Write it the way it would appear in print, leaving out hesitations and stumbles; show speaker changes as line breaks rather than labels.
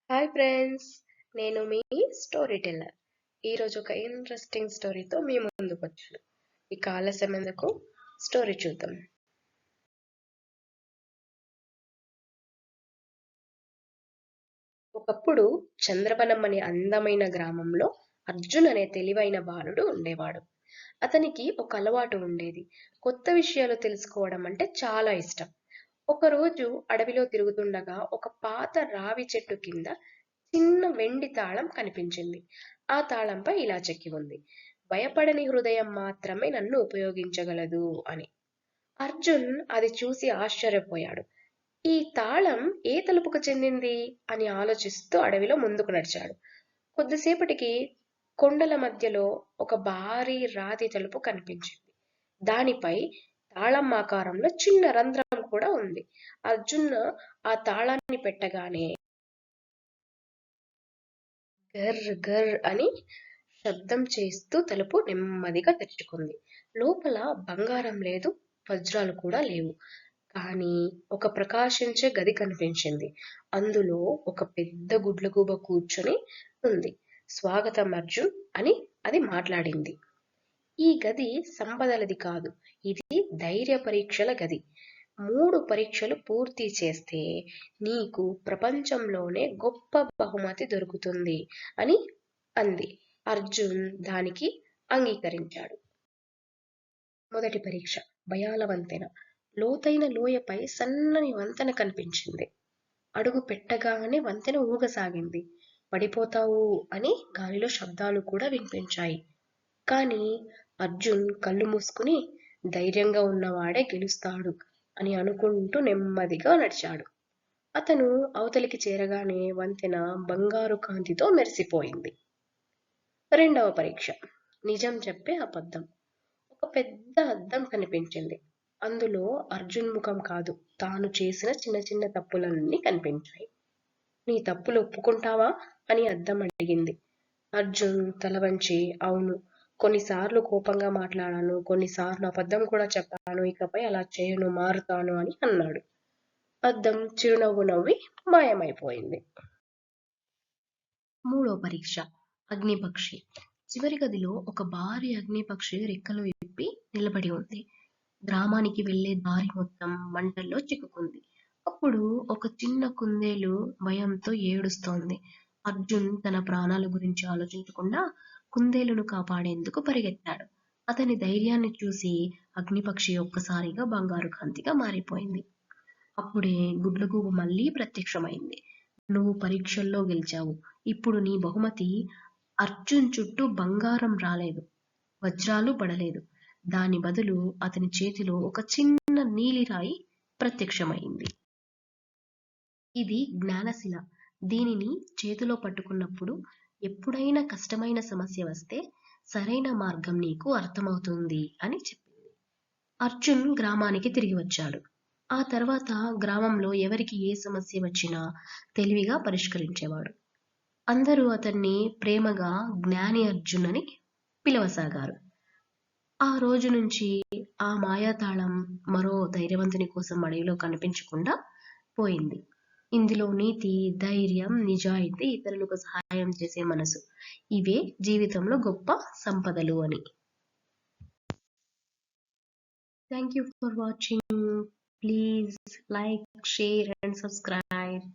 Hi friends, నేను మీ story teller. ఈరోజు ఒక ఇంట్రెస్టింగ్ స్టోరీతో మీ ముందుకు వచ్చాను. ఇక ఆలస్యం ఎందుకు, స్టోరీ చూద్దాం. ఒకప్పుడు చంద్రవనం అనే అందమైన గ్రామంలో అర్జున్ అనే తెలివైన బాలుడు ఉండేవాడు. అతనికి ఒక అలవాటు ఉండేది. కొత్త విషయాలు తెలుసుకోవడం అంటే చాలా ఇష్టం. ఒకరోజు అడవిలో తిరుగుతుండగా ఒక పాత రావి చెట్టు కింద చిన్న వెండి తాళం కనిపించింది. ఆ తాళంపై ఇలా చెక్కి ఉంది: భయపడని హృదయం మాత్రమే నన్ను ఉపయోగించగలదు అని. అర్జున్ అది చూసి ఆశ్చర్యపోయాడు. ఈ తాళం ఏ తలుపుకు చెందింది అని ఆలోచిస్తూ అడవిలో ముందుకు నడిచాడు. కొద్దిసేపటికి కొండల మధ్యలో ఒక భారీ రాతి తలుపు కనిపించింది. దానిపై తాళం ఆకారంలో చిన్న రంధ్రం కూడా ఉంది. అర్జున్ ఆ తాళాన్ని పెట్టగానే గర్ గర్ అని శబ్దం చేస్తూ తలుపు నెమ్మదిగా తెరుచుకుంది. లోపల బంగారం లేదు, వజ్రాలు కూడా లేవు. కానీ ఒక ప్రకాశించే గది కనిపించింది. అందులో ఒక పెద్ద గుడ్లగూబ కూర్చొని ఉంది. స్వాగతం అర్జున్ అని అది మాట్లాడింది. ఈ గది సంపదలది కాదు, ఇది ధైర్య పరీక్షల గది. 3 పరీక్షలు పూర్తి చేస్తే నీకు ప్రపంచంలోనే గొప్ప బహుమతి దొరుకుతుంది అని అంది. అర్జున్ దానికి అంగీకరించాడు. మొదటి పరీక్ష: భయాల వంతెన. లోతైన లోయపై సన్నని వంతెన కనిపించింది. అడుగు పెట్టగానే వంతెన ఊగసాగింది. పడిపోతావు అని గాలిలో శబ్దాలు కూడా వినిపించాయి. కానీ అర్జున్ కళ్ళు మూసుకుని ధైర్యంగా ఉన్నవాడే గెలుస్తాడు అని అనుకుంటూ నెమ్మదిగా నడిచాడు. అతను అవతలికి చేరగానే వంతెన బంగారు కాంతితో మెరిసిపోయింది. రెండవ పరీక్ష: నిజం చెప్పే అబద్ధం. ఒక పెద్ద అద్దం కనిపించింది. అందులో అర్జున్ ముఖం కాదు, తాను చేసిన చిన్న చిన్న తప్పులన్నీ కనిపించాయి. నీ తప్పులు ఒప్పుకుంటావా అని అద్దం అడిగింది. అర్జున్ తల వంచి, అవును, కొన్నిసార్లు కోపంగా మాట్లాడాను, కొన్నిసార్లు అబద్ధం కూడా చెప్పాను, ఇకపై అలా చేయను, మారుతాను అని అన్నాడు. అద్దం చిరునవ్వు నవ్వి మాయమైపోయింది. మూడో పరీక్ష: అగ్నిపక్షి. చివరి గదిలో ఒక భారీ అగ్నిపక్షి రెక్కలు విప్పి నిలబడి ఉంది. గ్రామానికి వెళ్లే దారి మొత్తం మంటల్లో చిక్కుకుంది. అప్పుడు ఒక చిన్న కుందేలు భయంతో ఏడుస్తోంది. అర్జున్ తన ప్రాణాల గురించి ఆలోచించకుండా కుందేలును కాపాడేందుకు పరిగెత్తాడు. అతని ధైర్యాన్ని చూసి అగ్నిపక్షి ఒక్కసారిగా బంగారు కాంతిగా మారిపోయింది. అప్పుడే గుడ్లగూబ మళ్ళీ ప్రత్యక్షమైంది. నువ్వు పరీక్షల్లో గెలిచావు. ఇప్పుడు నీ బహుమతి. అర్జున్ చుట్టూ బంగారం రాలేదు, వజ్రాలు పడలేదు. దాని బదులు అతని చేతిలో ఒక చిన్న నీలిరాయి ప్రత్యక్షమైంది. ఇది జ్ఞానశిల. దీనిని చేతిలో పట్టుకున్నప్పుడు ఎప్పుడైనా కష్టమైన సమస్య వస్తే సరైన మార్గం నీకు అర్థమవుతుంది అని చెప్పింది. అర్జున్ గ్రామానికి తిరిగి వచ్చాడు. ఆ తర్వాత గ్రామంలో ఎవరికి ఏ సమస్య వచ్చినా తెలివిగా పరిష్కరించేవాడు. అందరూ అతన్ని ప్రేమగా జ్ఞాని అర్జున్ అని పిలవసాగారు. ఆ రోజు నుంచి ఆ మాయాతాళం మరో ధైర్యవంతుని కోసం అడవిలో కనిపించకుండా పోయింది. ఇందులో నీతి, ధైర్యం, నిజాయితీ, ఇతరులకు సహాయం చేసే మనసు, ఇవే జీవితంలో గొప్ప సంపదలు అని. Thank you for watching. Please like, share and subscribe.